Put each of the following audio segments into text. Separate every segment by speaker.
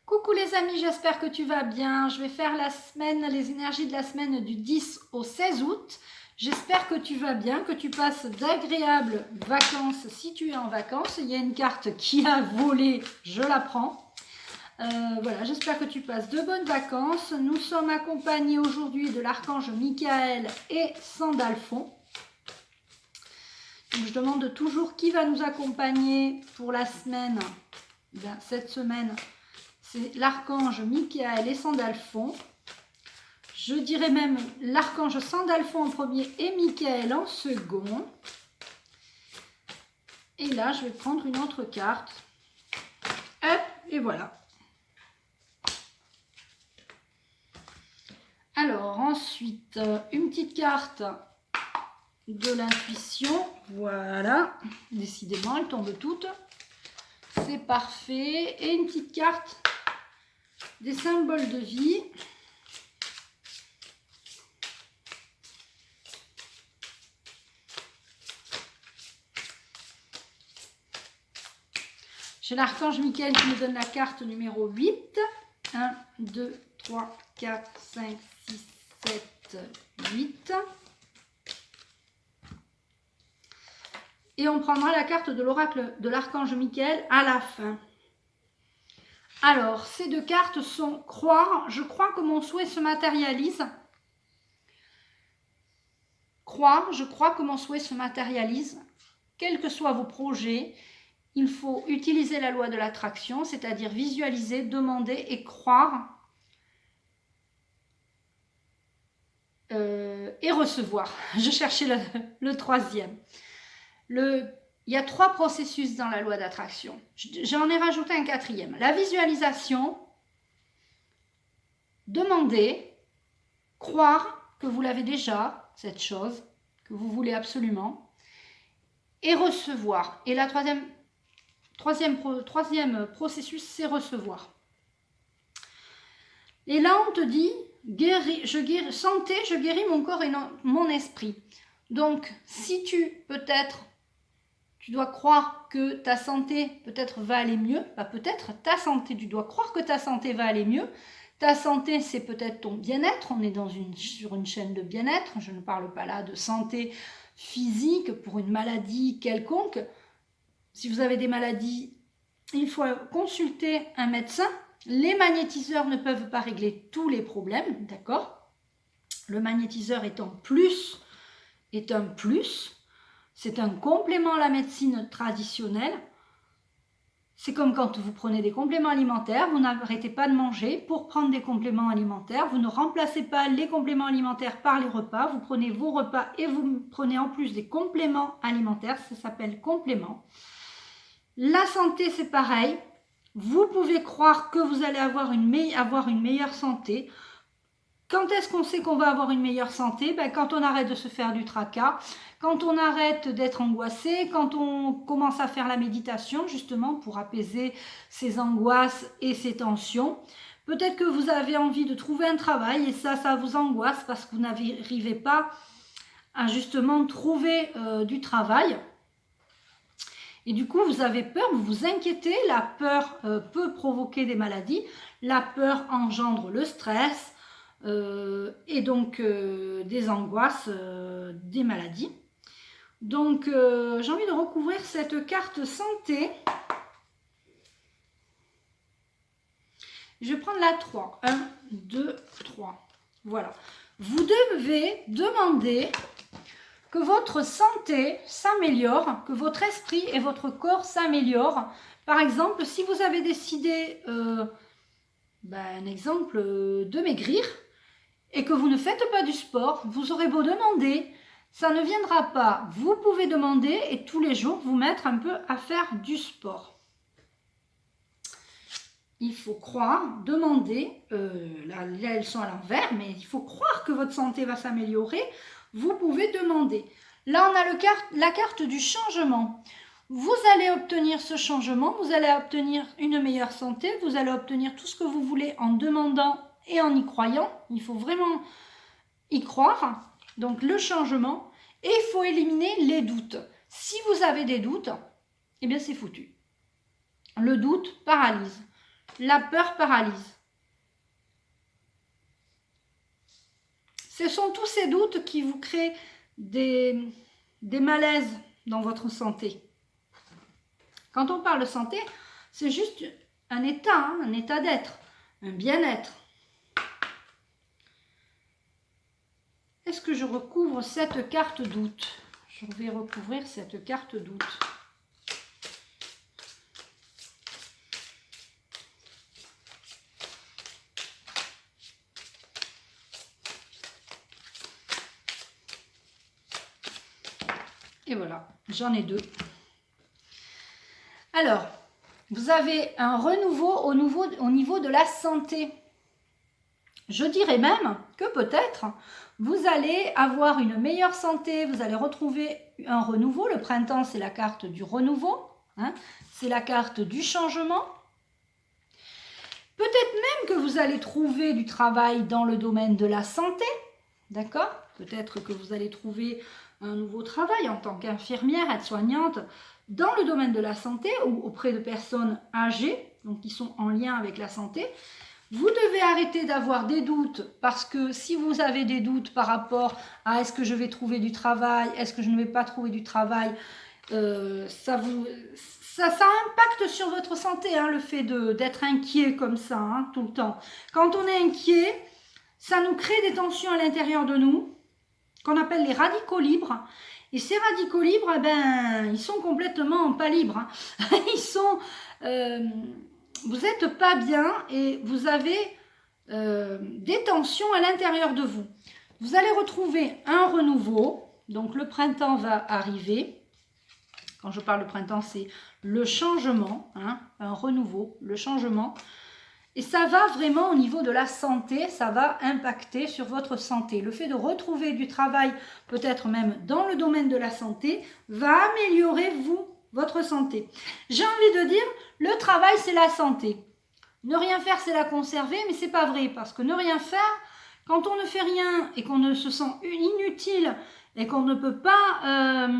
Speaker 1: Coucou les amis, j'espère que tu vas bien. Je vais faire les énergies de la semaine du 10 au 16 août. J'espère que tu vas bien, que tu passes d'agréables vacances si tu es en vacances. Il y a une carte qui a volé, je la prends. Voilà, j'espère que tu passes de bonnes vacances. Nous sommes accompagnés aujourd'hui de l'archange Michael et Sandalphon. Donc, je demande toujours qui va nous accompagner pour la semaine, cette semaine. C'est l'archange Michael et Sandalphon. Je dirais même l'archange Sandalphon en premier et Michael en second. Et là, je vais prendre une autre carte. Hop, et voilà. Alors, ensuite, une petite carte de l'intuition. Voilà. Décidément, elles tombent toutes. C'est parfait. Et une petite carte des symboles de vie. J'ai l'archange Michael qui me donne la carte numéro 8. 1, 2, 3, 4, 5, 6, 7, 8. Et on prendra la carte de l'oracle de l'archange Michael à la fin. Alors, ces deux cartes sont croire, je crois que mon souhait se matérialise. Croire, je crois que mon souhait se matérialise. Quels que soient vos projets, il faut utiliser la loi de l'attraction, c'est-à-dire visualiser, demander et croire et recevoir. Je cherchais le troisième. Il y a 3 processus dans la loi d'attraction. J'en ai rajouté un 4e. La visualisation, demander, croire que vous l'avez déjà, cette chose, que vous voulez absolument, et recevoir. Et la troisième processus, c'est recevoir. Et là, on te dit, santé, je guéris mon corps et mon esprit. Donc, si peut-être, tu dois croire que ta santé peut-être va aller mieux, peut-être ta santé, tu dois croire que ta santé va aller mieux. Ta santé, c'est peut-être ton bien-être. On est sur une chaîne de bien-être. Je ne parle pas là de santé physique pour une maladie quelconque. Si vous avez des maladies, il faut consulter un médecin. Les magnétiseurs ne peuvent pas régler tous les problèmes, d'accord? Le magnétiseur est un plus. C'est un complément à la médecine traditionnelle. C'est comme quand vous prenez des compléments alimentaires, vous n'arrêtez pas de manger pour prendre des compléments alimentaires. Vous ne remplacez pas les compléments alimentaires par les repas. Vous prenez vos repas et vous prenez en plus des compléments alimentaires. Ça s'appelle complément. La santé, c'est pareil. Vous pouvez croire que vous allez avoir une meilleure santé. Quand est-ce qu'on sait qu'on va avoir une meilleure santé? Quand on arrête de se faire du tracas, quand on arrête d'être angoissé, quand on commence à faire la méditation justement pour apaiser ses angoisses et ses tensions. Peut-être que vous avez envie de trouver un travail et ça vous angoisse parce que vous n'arrivez pas à justement trouver du travail. Et du coup, vous avez peur, vous vous inquiétez. La peur peut provoquer des maladies. La peur engendre le stress. Et donc des angoisses, des maladies. Donc j'ai envie de recouvrir cette carte santé. Je vais prendre la 3. 1, 2, 3. Voilà. Vous devez demander que votre santé s'améliore, que votre esprit et votre corps s'améliorent. Par exemple, si vous avez décidé, un exemple, de maigrir, et que vous ne faites pas du sport, vous aurez beau demander, ça ne viendra pas. Vous pouvez demander et tous les jours vous mettre un peu à faire du sport. Il faut croire, demander, là elles sont à l'envers, mais il faut croire que votre santé va s'améliorer. Vous pouvez demander. Là, on a la carte du changement. Vous allez obtenir ce changement, vous allez obtenir une meilleure santé, vous allez obtenir tout ce que vous voulez en demandant et en y croyant. Il faut vraiment y croire. Donc le changement. Et il faut éliminer les doutes. Si vous avez des doutes, eh bien c'est foutu. Le doute paralyse. la peur paralyse. Ce sont tous ces doutes qui vous créent des malaises dans votre santé. Quand on parle de santé, c'est juste un état d'être, un bien-être. Est-ce que je recouvre cette carte doute? Je vais recouvrir cette carte doute. Et voilà, j'en ai 2. Alors, vous avez un renouveau au niveau de la santé. Je dirais même que peut-être vous allez avoir une meilleure santé, vous allez retrouver un renouveau. Le printemps, c'est la carte du renouveau, hein, c'est la carte du changement. Peut-être même que vous allez trouver du travail dans le domaine de la santé, d'accord? Peut-être que vous allez trouver un nouveau travail en tant qu'infirmière, aide-soignante, dans le domaine de la santé ou auprès de personnes âgées, donc qui sont en lien avec la santé. Vous devez arrêter d'avoir des doutes parce que si vous avez des doutes par rapport à est-ce que je vais trouver du travail, est-ce que je ne vais pas trouver du travail, ça impacte sur votre santé, hein, le fait d'être inquiet comme ça, hein, tout le temps. Quand on est inquiet, ça nous crée des tensions à l'intérieur de nous, qu'on appelle les radicaux libres. Et ces radicaux libres, eh ben, ils sont complètement pas libres. Hein. Ils sont... vous n'êtes pas bien et vous avez des tensions à l'intérieur de vous. Vous allez retrouver un renouveau, donc le printemps va arriver. Quand je parle de printemps, c'est le changement, hein, un renouveau, le changement. Et ça va vraiment au niveau de la santé, ça va impacter sur votre santé. Le fait de retrouver du travail, peut-être même dans le domaine de la santé, va améliorer votre santé. J'ai envie de dire, le travail, c'est la santé. Ne rien faire, c'est la conserver, mais c'est pas vrai. Parce que ne rien faire, quand on ne fait rien et qu'on ne se sent inutile et qu'on ne peut pas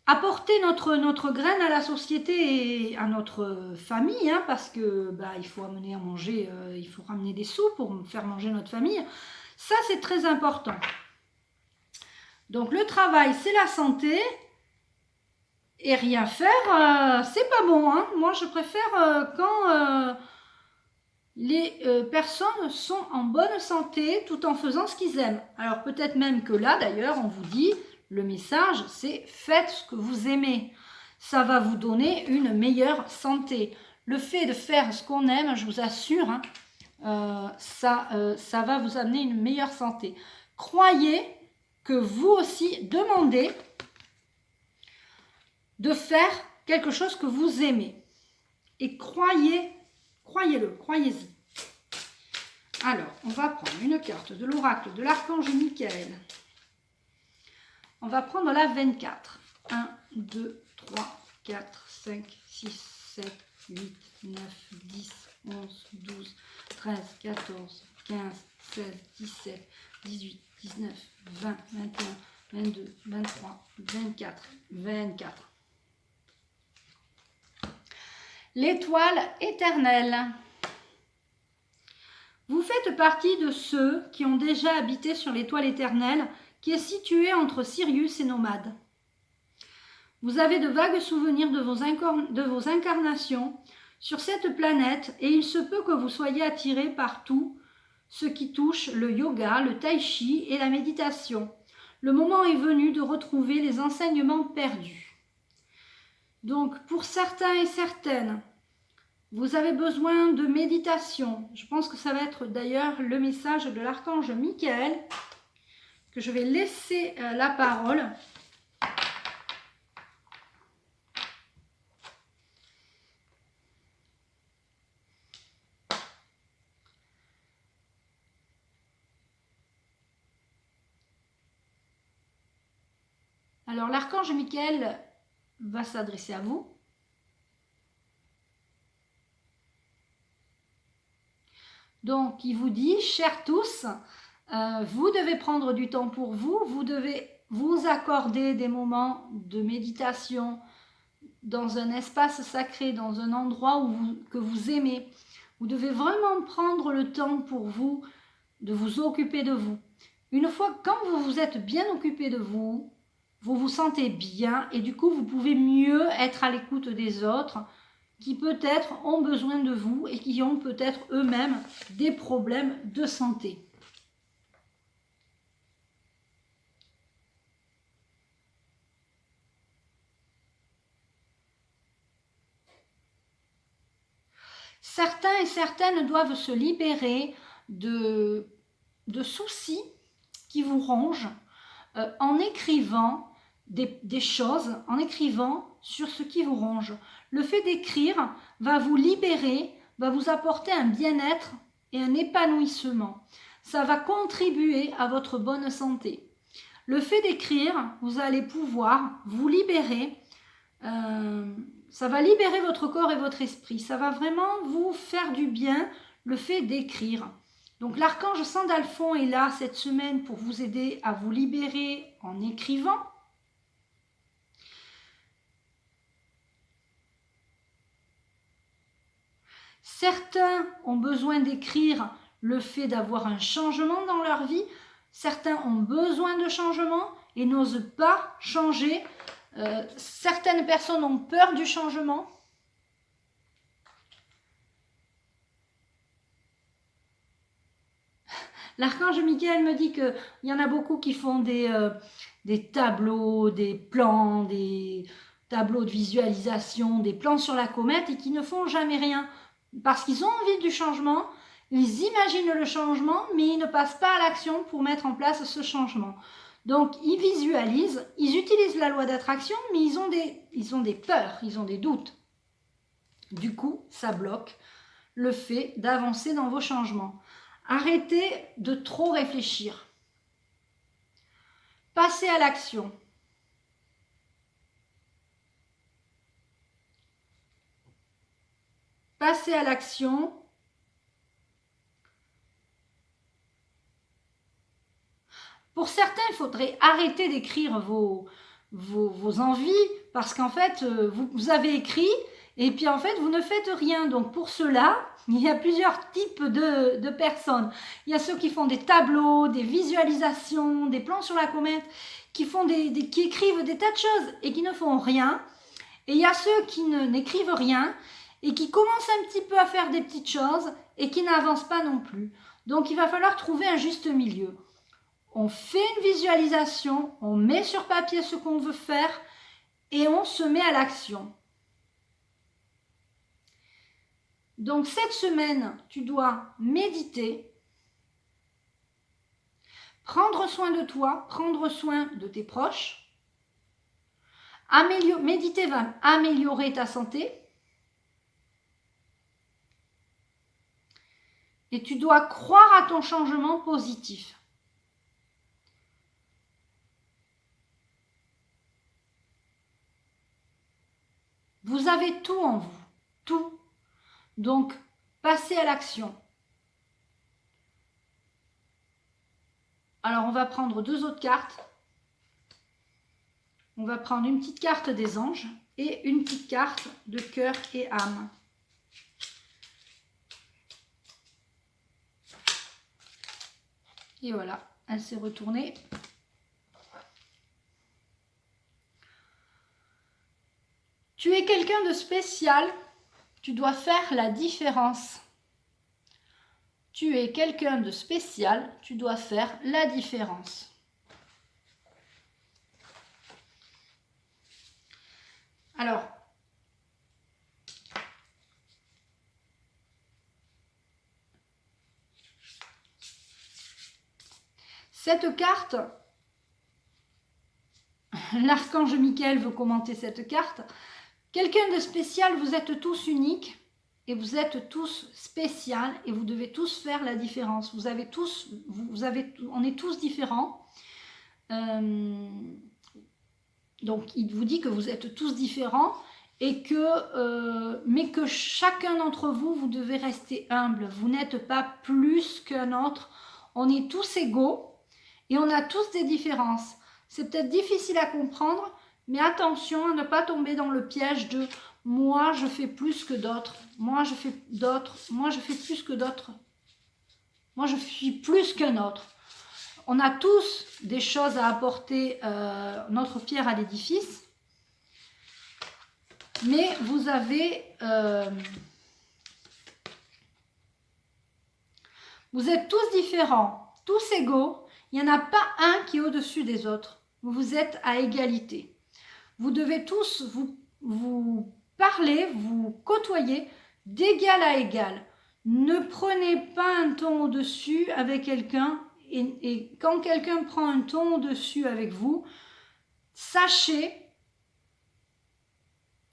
Speaker 1: apporter notre graine à la société et à notre famille, hein, parce que il faut amener à manger, il faut ramener des sous pour faire manger notre famille. Ça, c'est très important. Donc, le travail, c'est la santé. Et rien faire, c'est pas bon. Hein. Moi, je préfère quand les personnes sont en bonne santé tout en faisant ce qu'ils aiment. Alors, peut-être même que là, d'ailleurs, on vous dit, le message, c'est faites ce que vous aimez. Ça va vous donner une meilleure santé. Le fait de faire ce qu'on aime, je vous assure, hein, ça va vous amener une meilleure santé. Croyez que vous aussi demandez de faire quelque chose que vous aimez. Et croyez-le, croyez-y. Alors, on va prendre une carte de l'oracle de l'archange Michael. On va prendre la 24. 1, 2, 3, 4, 5, 6, 7, 8, 9, 10, 11, 12, 13, 14, 15, 16, 17, 18, 19, 20, 21, 22, 23, 24, 24. L'étoile éternelle. Vous faites partie de ceux qui ont déjà habité sur l'étoile éternelle qui est située entre Sirius et Nomade. Vous avez de vagues souvenirs de vos incarnations sur cette planète et il se peut que vous soyez attirés par tout ce qui touche le yoga, le tai chi et la méditation. Le moment est venu de retrouver les enseignements perdus. Donc, pour certains et certaines, vous avez besoin de méditation. Je pense que ça va être d'ailleurs le message de l'archange Michael, que je vais laisser la parole. Alors, l'archange Michael va s'adresser à vous. Donc, il vous dit, chers tous, vous devez prendre du temps pour vous, vous devez vous accorder des moments de méditation, dans un espace sacré, dans un endroit que vous aimez. Vous devez vraiment prendre le temps pour vous, de vous occuper de vous. Une fois, quand vous vous êtes bien occupé de vous, vous vous sentez bien et du coup, vous pouvez mieux être à l'écoute des autres qui peut-être ont besoin de vous et qui ont peut-être eux-mêmes des problèmes de santé. Certains et certaines doivent se libérer de soucis qui vous rongent en écrivant des choses, en écrivant sur ce qui vous ronge. Le fait d'écrire va vous libérer, va vous apporter un bien-être et un épanouissement. Ça va contribuer à votre bonne santé. Le fait d'écrire, vous allez pouvoir vous libérer. Ça va libérer votre corps et votre esprit. Ça va vraiment vous faire du bien, le fait d'écrire. Donc l'archange Sandalphon est là cette semaine pour vous aider à vous libérer en écrivant. Certains ont besoin d'écrire le fait d'avoir un changement dans leur vie. Certains ont besoin de changement et n'osent pas changer. Certaines personnes ont peur du changement. L'archange Michael me dit qu'il y en a beaucoup qui font des tableaux, des plans, des tableaux de visualisation, des plans sur la comète et qui ne font jamais rien. Parce qu'ils ont envie du changement, ils imaginent le changement, mais ils ne passent pas à l'action pour mettre en place ce changement. Donc, ils visualisent, ils utilisent la loi d'attraction, mais ils ont des peurs, ils ont des doutes. Du coup, ça bloque le fait d'avancer dans vos changements. Arrêtez de trop réfléchir. Passez à l'action. Passez à l'action. Pour certains, il faudrait arrêter d'écrire vos envies parce qu'en fait, vous avez écrit et puis en fait, vous ne faites rien. Donc pour cela, il y a plusieurs types de personnes. Il y a ceux qui font des tableaux, des visualisations, des plans sur la comète, qui écrivent des tas de choses et qui ne font rien. Et il y a ceux qui n'écrivent rien et qui commencent un petit peu à faire des petites choses et qui n'avancent pas non plus. Donc il va falloir trouver un juste milieu. On fait une visualisation, on met sur papier ce qu'on veut faire et on se met à l'action. Donc cette semaine, tu dois méditer, prendre soin de toi, prendre soin de tes proches. Méditer va améliorer ta santé. Et tu dois croire à ton changement positif. Vous avez tout en vous, tout. Donc, passez à l'action. Alors, on va prendre 2 autres cartes. On va prendre une petite carte des anges et une petite carte de cœur et âme. Et voilà, elle s'est retournée. Tu es quelqu'un de spécial, tu dois faire la différence. Tu es quelqu'un de spécial, tu dois faire la différence. Alors, cette carte, l'archange Michael veut commenter cette carte. Quelqu'un de spécial, vous êtes tous uniques et vous êtes tous spécial et vous devez tous faire la différence. On est tous différents. Donc, il vous dit que vous êtes tous différents et mais que chacun d'entre vous, vous devez rester humble. Vous n'êtes pas plus qu'un autre. On est tous égaux et on a tous des différences. C'est peut-être difficile à comprendre, Mais attention à ne pas tomber dans le piège de « moi, je fais plus que d'autres, moi, je fais plus que d'autres, moi, je suis plus qu'un autre ». On a tous des choses à apporter notre pierre à l'édifice, mais vous avez... vous êtes tous différents, tous égaux. Il n'y en a pas un qui est au-dessus des autres. Vous êtes à égalité. Vous devez tous vous parler, vous côtoyer d'égal à égal. Ne prenez pas un ton au-dessus avec quelqu'un. Et quand quelqu'un prend un ton au-dessus avec vous, sachez,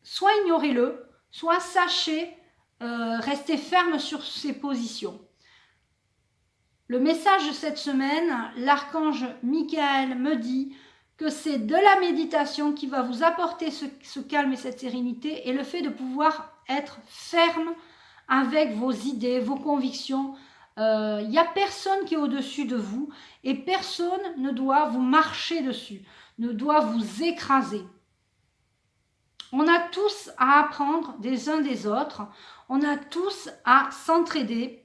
Speaker 1: soit ignorez-le, soit sachez rester ferme sur ses positions. Le message de cette semaine, l'archange Michael me dit que c'est de la méditation qui va vous apporter ce calme et cette sérénité et le fait de pouvoir être ferme avec vos idées, vos convictions. Il n'y a personne qui est au-dessus de vous et personne ne doit vous marcher dessus, ne doit vous écraser. On a tous à apprendre des uns des autres, on a tous à s'entraider.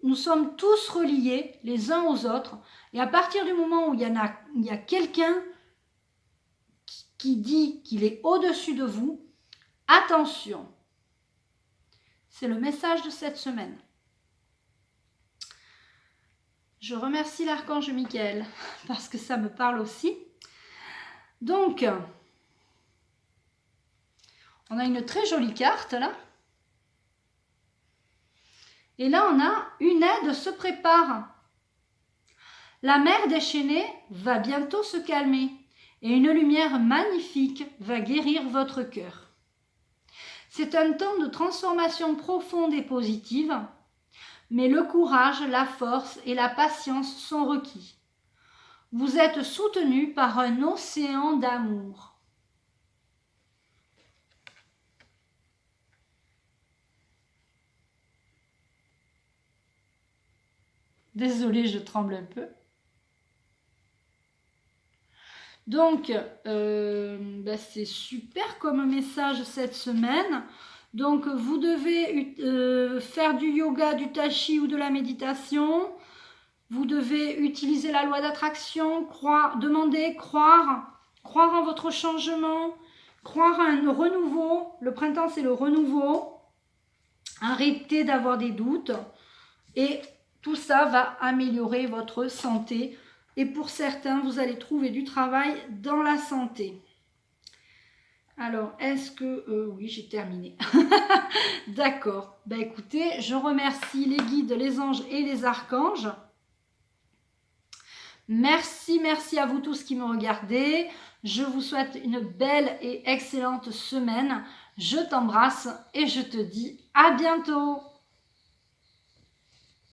Speaker 1: Nous sommes tous reliés les uns aux autres et à partir du moment où il y a quelqu'un qui dit qu'il est au-dessus de vous, attention. C'est le message de cette semaine. Je remercie l'archange Michael parce que ça me parle aussi. Donc, on a une très jolie carte là. Et là, on a une aide se prépare. La mer déchaînée va bientôt se calmer et une lumière magnifique va guérir votre cœur. C'est un temps de transformation profonde et positive, mais le courage, la force et la patience sont requis. Vous êtes soutenu par un océan d'amour. Désolée, je tremble un peu. Donc, c'est super comme message cette semaine. Donc, vous devez faire du yoga, du tai chi ou de la méditation. Vous devez utiliser la loi d'attraction, demander, croire en votre changement, croire à un renouveau. Le printemps, c'est le renouveau. Arrêtez d'avoir des doutes. Et tout ça va améliorer votre santé. Et pour certains, vous allez trouver du travail dans la santé. Alors, est-ce que... oui, j'ai terminé. D'accord. Ben, écoutez, je remercie les guides, les anges et les archanges. Merci à vous tous qui me regardez. Je vous souhaite une belle et excellente semaine. Je t'embrasse et je te dis à bientôt.